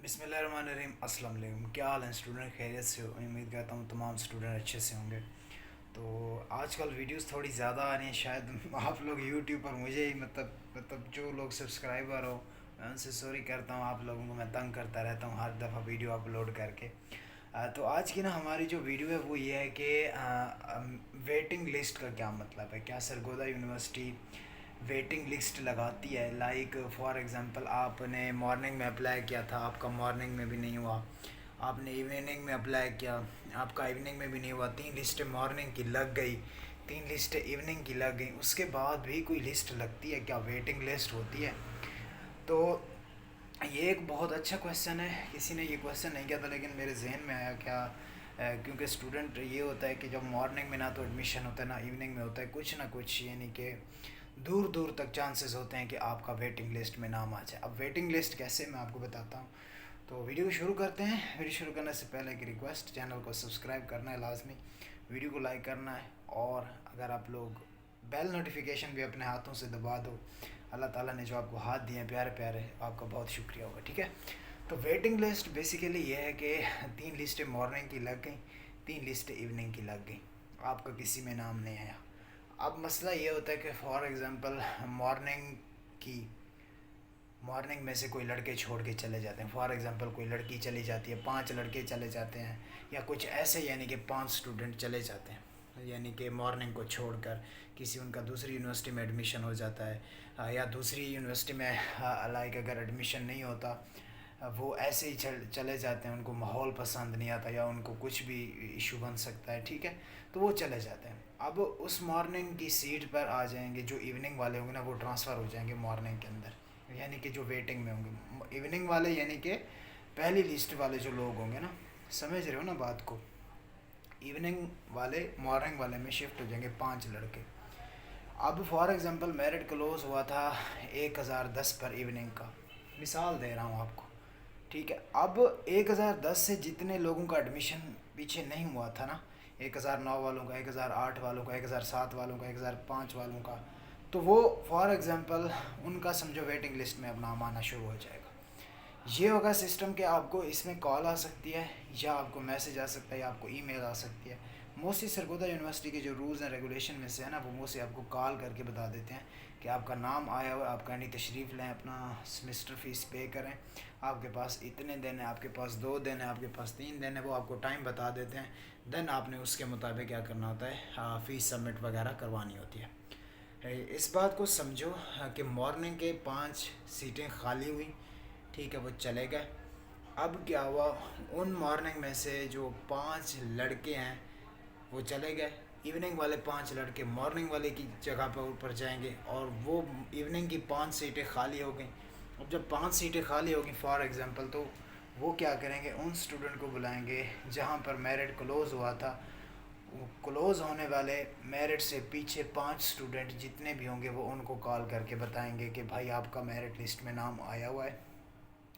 बिस्मिल्लाहिर्रहमानिर्रहीम। अस्सलाम वालेकुम। क्या हाल है स्टूडेंट? खैरियत से हो? उम्मीद करता हूँ तमाम स्टूडेंट अच्छे से होंगे। तो आजकल वीडियोस थोड़ी ज़्यादा आ रही हैं, शायद आप लोग यूट्यूब पर मुझे ही मतलब जो लोग सब्सक्राइबर हो, मैं उनसे सॉरी करता हूँ। आप लोगों को मैं तंग करता रहता हूँ हर दफ़ा वीडियो अपलोड करके। तो आज की ना हमारी जो वीडियो है वो ये है कि वेटिंग लिस्ट का क्या मतलब है। क्या सरगोदा यूनिवर्सिटी वेटिंग लिस्ट लगाती है? लाइक फॉर एग्ज़ाम्पल आपने मॉर्निंग में अप्लाई किया था, आपका मॉर्निंग में भी नहीं हुआ। आपने इवनिंग में अप्लाई किया, आपका इवनिंग में भी नहीं हुआ। 3 लिस्टें मॉर्निंग की लग गई, 3 लिस्टें इवनिंग की लग गई, उसके बाद भी कोई लिस्ट लगती है, क्या वेटिंग लिस्ट होती है? तो ये एक बहुत अच्छा क्वेश्चन है। किसी ने ये क्वेश्चन नहीं किया था लेकिन मेरे जहन में आया। क्या क्योंकि स्टूडेंट ये होता है कि जब मॉर्निंग में ना तो एडमिशन होता है ना इवनिंग में होता है, कुछ ना कुछ यानी कि दूर दूर तक चांसेस होते हैं कि आपका वेटिंग लिस्ट में नाम आ जाए। अब वेटिंग लिस्ट कैसे, मैं आपको बताता हूँ। तो वीडियो को शुरू करते हैं। वीडियो शुरू करने से पहले एक रिक्वेस्ट, चैनल को सब्सक्राइब करना है लाजमी, वीडियो को लाइक करना है, और अगर आप लोग बेल नोटिफिकेशन भी अपने हाथों से दबा दो। अल्लाह ताला ने जो आपको हाथ दिए हैं प्यारे प्यारे, आपका बहुत शुक्रिया होगा, ठीक है। तो वेटिंग लिस्ट बेसिकली ये है कि 3 लिस्टें मॉर्निंग की लग गई, 3 लिस्टें इवनिंग की लग गई, आपका किसी में नाम नहीं आया। अब मसला ये होता है कि फॉर एग्ज़ाम्पल की मॉर्निंग में से कोई लड़के छोड़ के चले जाते हैं। फॉर एग्ज़ाम्पल कोई लड़की चली जाती है, 5 लड़के चले जाते हैं, या कुछ ऐसे यानी कि 5 स्टूडेंट चले जाते हैं, यानी कि मॉर्निंग को छोड़कर किसी उनका दूसरी यूनिवर्सिटी में एडमिशन हो जाता है, या दूसरी यूनिवर्सिटी में लाइक अगर एडमिशन नहीं होता, वो ऐसे ही चले जाते हैं, उनको माहौल पसंद नहीं आता या उनको कुछ भी इशू बन सकता है, ठीक है, तो वो चले जाते हैं। अब उस मॉर्निंग की सीट पर आ जाएंगे जो इवनिंग वाले होंगे ना, वो ट्रांसफ़र हो जाएंगे मॉर्निंग के अंदर, यानी कि जो वेटिंग में होंगे इवनिंग वाले, यानी कि पहली लिस्ट वाले जो लोग होंगे ना, समझ रहे हो ना बात को। इवनिंग वाले मॉर्निंग वाले में शिफ्ट हो जाएंगे 5 लड़के। अब फॉर एग्ज़ाम्पल मेरिट क्लोज़ हुआ था 1010 पर इवनिंग का, मिसाल दे रहा हूँ आपको, ठीक है। अब 1010 से जितने लोगों का एडमिशन पीछे नहीं हुआ था ना, 1009 वालों का, 1008 वालों का, 1007 वालों का, 1005 वालों का, तो वो फॉर एग्ज़ाम्पल उनका समझो वेटिंग लिस्ट में अब नाम आना शुरू हो जाएगा। ये होगा सिस्टम कि आपको इसमें कॉल आ सकती है, या आपको मैसेज आ सकता है, या आपको ईमेल आ सकती है। मोस्टली सरगोदा यूनिवर्सिटी के जो रूल्स एंड रेगुलेशन में से है ना, वो मोस्टली आपको कॉल करके बता देते हैं कि आपका नाम आया हुआ है, आप कहीं तशरीफ़ लें, अपना सेमेस्टर फ़ीस पे करें, आपके पास इतने दिन है, आपके पास 2 दिन है, आपके पास 3 दिन है, वो आपको टाइम बता देते हैं। देन आपने उसके मुताबिक क्या करना होता है, फ़ीस सबमिट वगैरह करवानी होती है। इस बात को समझो कि मॉर्निंग के 5 सीटें खाली हुई, ठीक है, वो चले गए। अब क्या हुआ, उन मॉर्निंग में से जो 5 लड़के हैं वो चले गए, इवनिंग वाले 5 लड़के मॉर्निंग वाले की जगह पर ऊपर जाएंगे, और वो इवनिंग की 5 सीटें खाली हो गई। अब जब 5 सीटें खाली होगी फॉर एग्ज़ाम्पल, तो वो क्या करेंगे, उन स्टूडेंट को बुलाएंगे जहाँ पर मेरिट क्लोज़ हुआ था। वो क्लोज़ होने वाले मेरिट से पीछे 5 स्टूडेंट जितने भी होंगे, वो उनको कॉल करके बताएंगे कि भाई आपका मेरिट लिस्ट में नाम आया हुआ है,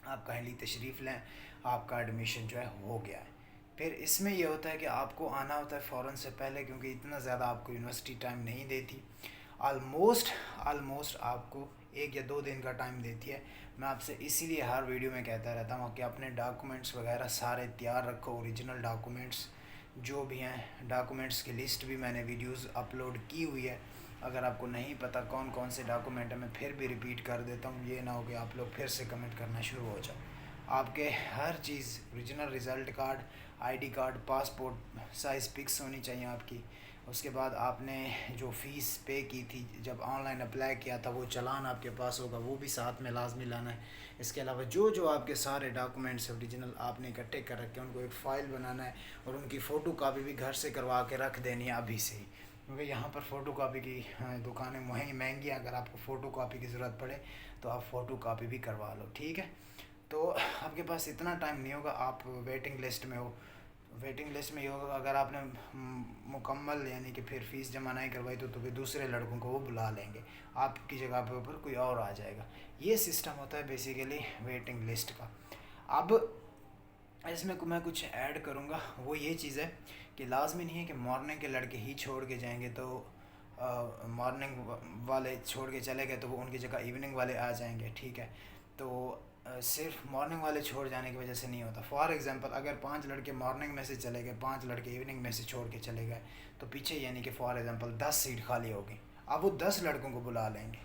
आप काइंडली तशरीफ़ लें, आपका एडमिशन जो है हो गया है। फिर इसमें यह होता है कि आपको आना होता है फ़ौरन से पहले, क्योंकि इतना ज़्यादा आपको यूनिवर्सिटी टाइम नहीं देती। आलमोस्ट आलमोस्ट आपको 1 या 2 दिन का टाइम देती है। मैं आपसे इसीलिए हर वीडियो में कहता रहता हूँ कि अपने डॉक्यूमेंट्स वगैरह सारे तैयार रखो, ओरिजिनल डॉक्यूमेंट्स जो भी हैं। डॉक्यूमेंट्स की लिस्ट भी मैंने वीडियोस अपलोड की हुई है। अगर आपको नहीं पता कौन कौन से डॉक्यूमेंट है, मैं फिर भी रिपीट कर देता हूँ, ये ना हो कि आप लोग फिर से कमेंट करना शुरू हो जाओ। आपके हर चीज़, original result card, ID card, passport size pics होनी चाहिए आपकी। उसके बाद आपने जो फ़ीस पे की थी, जब ऑनलाइन अप्लाई किया था, वो चालान आपके पास होगा, वो भी साथ में लाजमी लाना है। इसके अलावा जो जो आपके सारे डॉक्यूमेंट्स ओरिजिनल आपने इकट्ठे कर रखे हैं, उनको एक फ़ाइल बनाना है, और उनकी फ़ोटो कापी भी घर से करवा के रख देनी है अभी से ही, क्योंकि यहाँ पर फ़ोटो कापी की दुकानें महंगी हैं। अगर आपको फ़ोटो कापी की ज़रूरत पड़े तो आप फ़ोटो कापी भी करवा लो, ठीक है। तो आपके पास इतना टाइम नहीं होगा, आप वेटिंग लिस्ट में हो। वेटिंग लिस्ट में ये होगा, अगर आपने मुकम्मल यानी कि फिर फ़ीस जमा नहीं करवाई तो फिर दूसरे लड़कों को वो बुला लेंगे, आपकी जगह पे ऊपर कोई और आ जाएगा। ये सिस्टम होता है बेसिकली वेटिंग लिस्ट का। अब इसमें मैं कुछ ऐड करूँगा, वो ये चीज़ है कि लाजमी नहीं है कि मॉर्निंग के लड़के ही छोड़ के जाएंगे, तो मॉर्निंग वाले छोड़ के चले गए तो वो उनकी जगह इवनिंग वाले आ जाएंगे, ठीक है। तो صرف مارننگ والے چھوڑ جانے کی وجہ سے نہیں ہوتا. فار ایگزامپل اگر 5 لڑکے مارننگ میں سے چلے گئے, 5 لڑکے ایوننگ میں سے چھوڑ کے چلے گئے, تو پیچھے یعنی کہ فار ایگزامپل 10 سیٹ خالی ہوگی. اب وہ 10 لڑکوں کو بلا لیں گے,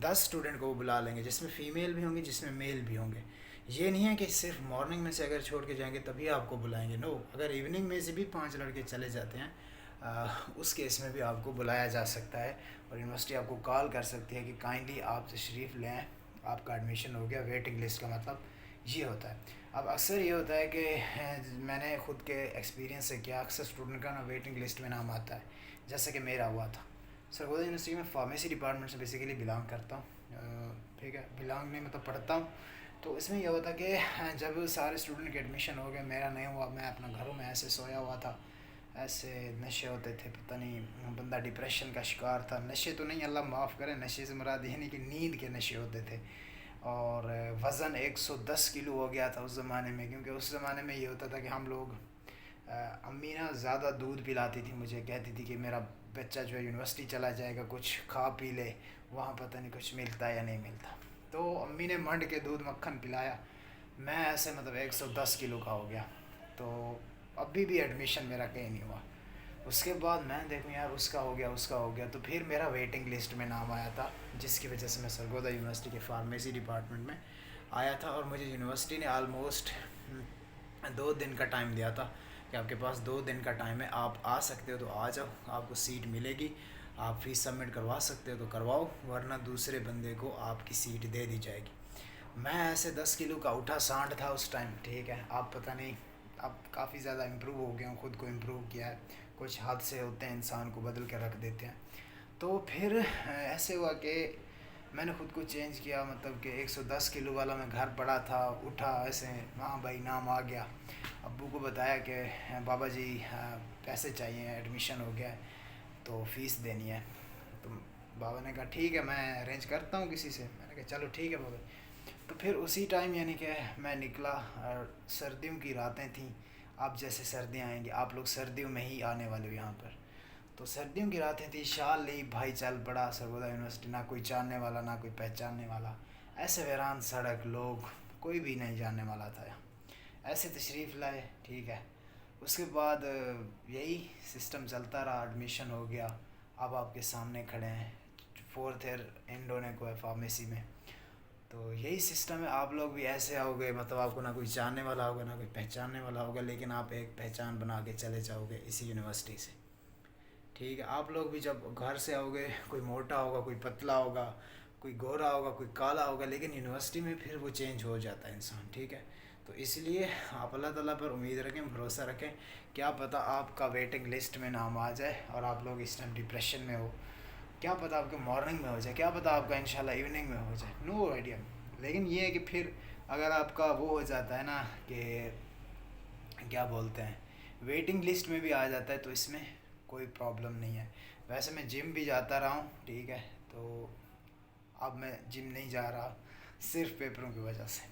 10 اسٹوڈنٹ کو وہ بلا لیں گے, جس میں فیمیل بھی ہوں گے, جس میں میل بھی ہوں گے. یہ نہیں ہے کہ صرف مارننگ میں سے اگر چھوڑ کے جائیں گے تبھی آپ کو بلائیں گے. نو, اگر ایوننگ میں سے بھی 5 لڑکے چلے جاتے ہیں اس کیس میں بھی آپ کو بلایا جا سکتا ہے, اور یونیورسٹی آپ کو کال کر سکتی ہے کہ کائنڈلی آپ تشریف لیں, آپ کا ایڈمیشن ہو گیا. ویٹنگ لسٹ کا مطلب یہ ہوتا ہے. اب اکثر یہ ہوتا ہے کہ میں نے خود کے ایکسپیرینس سے کیا, اکثر اسٹوڈنٹ کا نا ویٹنگ لسٹ میں نام آتا ہے, جیسا کہ میرا ہوا تھا. سرگودا یونیورسٹی میں فارمیسی ڈپارٹمنٹ سے بیسیکلی بلانگ کرتا ہوں. ٹھیک ہے, بلانگ نہیں مطلب پڑھتا ہوں. تو اس میں یہ ہوتا کہ جب سارے اسٹوڈنٹ کے ایڈمیشن ہو گئے, میرا نہیں ہوا, میں اپنا گھروں میں ایسے سویا ہوا تھا. ایسے نشے ہوتے تھے, پتہ نہیں بندہ ڈپریشن کا شکار تھا. نشے تو نہیں, اللہ معاف کرے, نشے سے مراد یہ نہیں کہ نیند کے نشے ہوتے تھے. اور وزن 110 کلو ہو گیا تھا اس زمانے میں, کیونکہ اس زمانے میں یہ ہوتا تھا کہ ہم لوگ, امی نا زیادہ دودھ پلاتی تھی مجھے, کہتی تھی کہ میرا بچہ جو ہے یونیورسٹی چلا جائے گا, کچھ کھا پی لے, وہاں پتہ نہیں کچھ ملتا ہے یا نہیں ملتا. تو امی نے منڈ کے دودھ مکھن پلایا, میں ایسے مطلب 110 کلو کا ہو گیا. تو ابھی بھی ایڈمیشن میرا کہیں نہیں ہوا. اس کے بعد میں دیکھوں یار اس کا ہو گیا, اس کا ہو گیا, تو پھر میرا ویٹنگ لسٹ میں نام آیا تھا, جس کی وجہ سے میں سرگودا یونیورسٹی کے فارمیسی ڈپارٹمنٹ میں آیا تھا. اور مجھے یونیورسٹی نے آلموسٹ 2 دن کا ٹائم دیا تھا کہ آپ کے پاس 2 دن کا ٹائم ہے, آپ آ سکتے ہو تو آ جاؤ, آپ کو سیٹ ملے گی. آپ فیس سبمٹ کروا سکتے ہو تو کرواؤ, ورنہ دوسرے بندے کو آپ کی سیٹ دے دی جائے گی. میں ایسے 10 کلو کا اٹھا سانٹ تھا اس ٹائم. ٹھیک ہے, آپ پتہ نہیں, اب کافی زیادہ امپروو ہو گیا ہوں, خود کو امپروو کیا ہے. کچھ حادثے ہوتے ہیں انسان کو بدل کے رکھ دیتے ہیں. تو پھر ایسے ہوا کہ میں نے خود کو چینج کیا, مطلب کہ 110 کلو والا میں گھر پڑا تھا, اٹھا ایسے, ہاں بھائی نام آ گیا. ابو کو بتایا کہ بابا جی پیسے چاہیے, ایڈمیشن ہو گیا ہے تو فیس دینی ہے. تو بابا نے کہا ٹھیک ہے میں ارینج کرتا ہوں کسی سے. میں نے کہا چلو ٹھیک ہے بابا. تو پھر اسی ٹائم یعنی کہ میں نکلا, اور سردیوں کی راتیں تھیں. اب جیسے سردیاں آئیں گی, آپ لوگ سردیوں میں ہی آنے والے ہو یہاں پر, تو سردیوں کی راتیں تھیں, شال لی بھائی, چل پڑا سرگودا یونیورسٹی. نہ کوئی جاننے والا, نہ کوئی پہچاننے والا, ایسے ویران سڑک, لوگ کوئی بھی نہیں جاننے والا تھا. ایسے تشریف لائے. ٹھیک ہے, اس کے بعد یہی سسٹم چلتا رہا, ایڈمیشن ہو گیا. اب آپ کے سامنے کھڑے ہیں, 4th ایئر اینڈ ہونے کو ہے فارمیسی میں. تو یہی سسٹم ہے, آپ لوگ بھی ایسے آؤ گے, مطلب آپ کو نہ کوئی جاننے والا ہوگا, نہ کوئی پہچاننے والا ہوگا, لیکن آپ ایک پہچان بنا کے چلے جاؤ گے اسی یونیورسٹی سے. ٹھیک ہے, آپ لوگ بھی جب گھر سے آؤ گے, کوئی موٹا ہوگا, کوئی پتلا ہوگا, کوئی گورا ہوگا, کوئی کالا ہوگا, لیکن یونیورسٹی میں پھر وہ چینج ہو جاتا ہے انسان. ٹھیک ہے, تو اس لیے آپ اللہ تعالیٰ پر امید رکھیں, بھروسہ رکھیں. کیا پتہ آپ کا ویٹنگ لسٹ میں نام آ جائے اور آپ لوگ اس ٹائم ڈپریشن میں ہو, کیا پتہ آپ کے مارننگ میں ہو جائے, کیا پتہ آپ کا انشاءاللہ ایوننگ میں ہو جائے, نو آئیڈیا. لیکن یہ ہے کہ پھر اگر آپ کا وہ ہو جاتا ہے نا کہ کیا بولتے ہیں, ویٹنگ لسٹ میں بھی آ جاتا ہے, تو اس میں کوئی پرابلم نہیں ہے. ویسے میں جم بھی جاتا رہا ہوں. ٹھیک ہے, تو اب میں جم نہیں جا رہا, صرف پیپروں کی وجہ سے,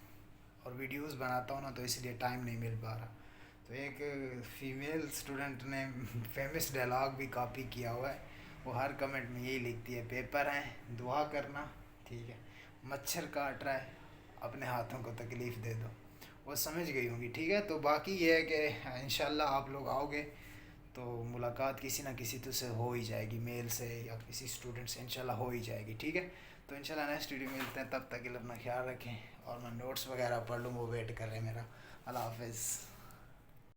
اور ویڈیوز بناتا ہوں نا, تو اس لیے ٹائم نہیں مل پا رہا. تو ایک فیمیل اسٹوڈنٹ نے فیمس ڈائلاگ بھی کاپی کیا ہوا ہے, وہ ہر کمنٹ میں یہی لکھتی ہے, پیپر ہیں دعا کرنا. ٹھیک ہے, مچھر کاٹ رہا ہے اپنے ہاتھوں کو تکلیف دے دو. وہ سمجھ گئی ہوں گی. ٹھیک ہے, تو باقی یہ ہے کہ انشاءاللہ آپ لوگ آؤ گے تو ملاقات کسی نہ کسی تو سے ہو ہی جائے گی, میل سے یا کسی اسٹوڈنٹ سے انشاءاللہ ہو ہی جائے گی. ٹھیک ہے, تو انشاءاللہ نیکسٹ ویڈیو ملتے ہیں, تب تک کے لیے اپنا خیال رکھیں, اور میں نوٹس وغیرہ پڑھ لوں, وہ ویٹ کر رہے ہیں میرا. اللہ حافظ.